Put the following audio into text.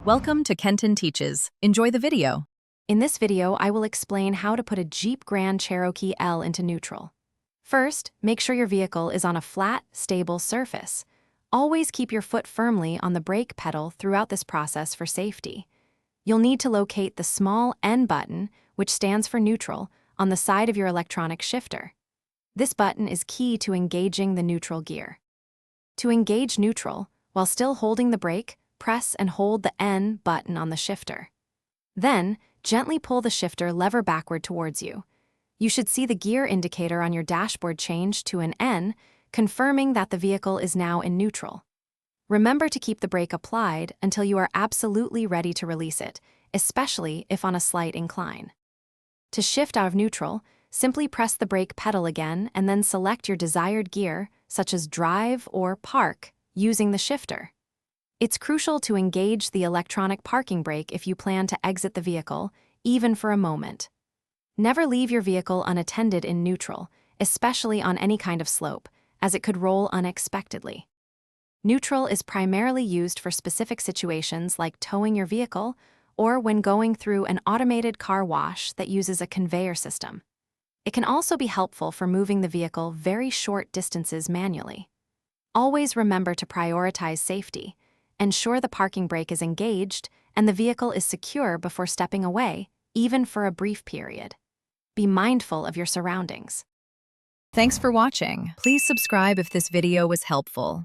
Welcome to Kenton Teaches. Enjoy the video. In this video, I will explain how to put a Jeep Grand Cherokee L into neutral. First, make sure your vehicle is on a flat, stable surface. Always keep your foot firmly on the brake pedal throughout this process for safety. You'll need to locate the small N button, which stands for neutral, on the side of your electronic shifter. This button is key to engaging the neutral gear. To engage neutral, while still holding the brake, press and hold the N button on the shifter. Then, gently pull the shifter lever backward towards you. You should see the gear indicator on your dashboard change to an N, confirming that the vehicle is now in neutral. Remember to keep the brake applied until you are absolutely ready to release it, especially if on a slight incline. To shift out of neutral, simply press the brake pedal again and then select your desired gear, such as drive or park, using the shifter. It's crucial to engage the electronic parking brake if you plan to exit the vehicle, even for a moment. Never leave your vehicle unattended in neutral, especially on any kind of slope, as it could roll unexpectedly. Neutral is primarily used for specific situations like towing your vehicle or when going through an automated car wash that uses a conveyor system. It can also be helpful for moving the vehicle very short distances manually. Always remember to prioritize safety. Ensure the parking brake is engaged and the vehicle is secure before stepping away, even for a brief period. Be mindful of your surroundings. Thanks for watching. Please subscribe if this video was helpful.